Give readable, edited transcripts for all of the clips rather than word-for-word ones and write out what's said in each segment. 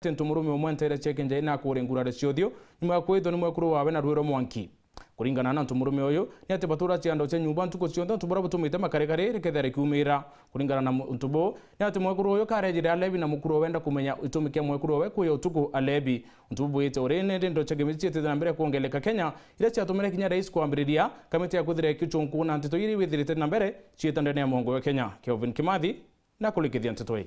Ntumurume omwentere Kianjai na kurengurare cionthio nyuma kwitho ni mwekuru wawe na rwiro mwanki kuringana na ntumurume uyu ni ati batura ciando cia nyumba ntuko cionthe ntubura butumite makarekare rekethere kiumira kuringana na ntubo ni ati mwekuru uyu karejire alebi na mukuru wenda kumenya itumikia mwekuru we kuya utuku alebi ntubu ite urene ndo chagemiciete na mbere kuongeleka Kenya ira ciatumire kinya rais kuambiriria kamiti ya kuthire kichunku na ntito iri withirite na mbere cietandene ya mongo wa Kenya Kelvin Kimathi na kulikithia ntito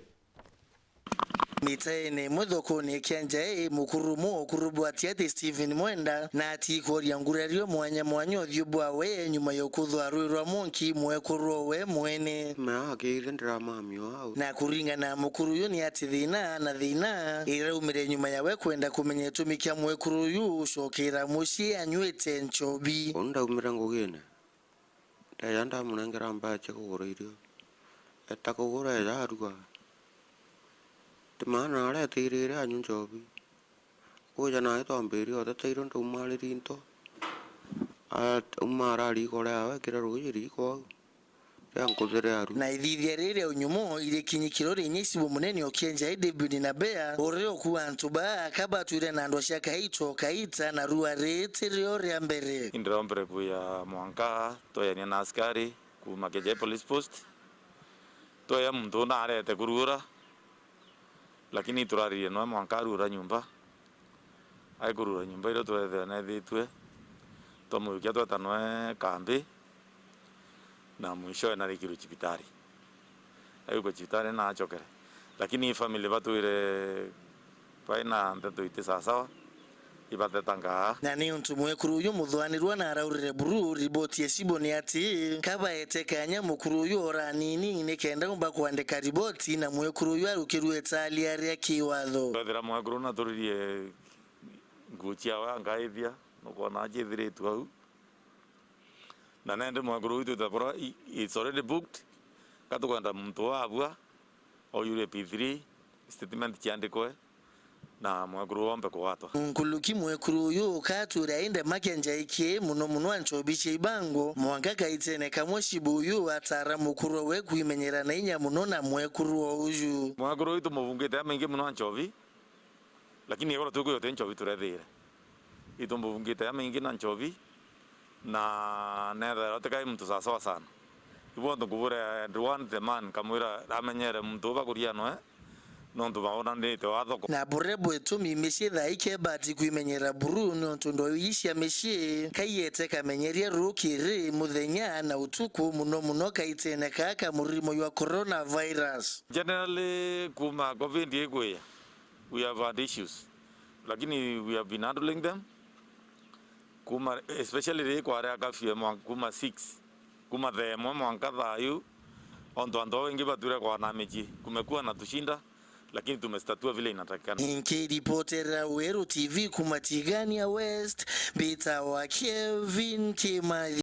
Mitene muthoko ni Kianjai mukurumu okurubu atiati Stephen Mwenda na ati koria ngurario mwanya othiubwa we nyuma yo kuthwa rwirwa monki mwekuru we mwene maagire drama myo na kuringana mukuru yu ni ati thina iraumire nyuma yawe kwenda kumenya itumikia mwekuru yu ucokera muci anywete nchobi onda umira ngugine ndayanda munengera mbache kugura irio etakugura yarwa mana ale tirire anyu njobi kuja na ito ambiri otateiro ntumari rinto umara liko lewe kira rugi riko yankuzere aru na ithithia rire unyumo ile kinyikiro rinyisi munene o Kianjai David na Bea oreo kuwa ntuba akabatwire na ndo shaka hito kaita na ruwa rete ria mbere indrombere buya mwanka toya na askari ku Kianjai police post toya mtu na arete kurura lakini turari no mwankarura nyumba ai kurura nyumba iro twethe na thitwe tomukia twetanwe kambi na mwisho na rikiru chipitari ai ko chipitari na chokere lakini family batuire paina nteto ite sawa ibate tanga na ni untu mwekuru uyu muthwanirwa na araurire buru riboti esibo ni ati kaba etekanya mukuru uyu ora nini ne kenda kumba kuandika riboti na mwekuru uyu arukiru etali aria kiwatho bathira mwekuru na turirie nguchia wa ngaithia no kona jithiretu au na nende mwekuru uyu tutabora it's already booked katukwenda mtu wabua o yure P3 statement kiandikwe na mwekuru ombe kuwatwa nkuluki mwekuru uyu katura inde Kianjai ke muno anchobiche ibango mwangaka itene kamoshibu uyu atara mukuru we kuimenyera na inya muno na mwekuru uyu mwekuru uyu tumuvungite amingi muno anchobi lakini yoro tuko yote anchobi turethire itumuvungite amingi na anchobi na nether otekai mtu sawa sana ibo ndukuvure everyone the man kamwira amenyere mtu bakuriano nontu baona ndete wathoko na burebo etumi meshi thaike bati kuimenyera buru nontu ndo yishia meshi kayete kamenyeria rukiri muthenya na utuku muno kaitene kaka murimo wa coronavirus generally kuma covid egwe we have had issues lakini we have been handling them kuma especially kwa area kafie kuma 6 kuma the mwanka thayu ando wengi bature kwa na meji kumekuwa na tushinda lakini tumestatua vile inatakikana. Nikiripotera Weru TV kumatigania West, Bita wa Kelvin Kimathi.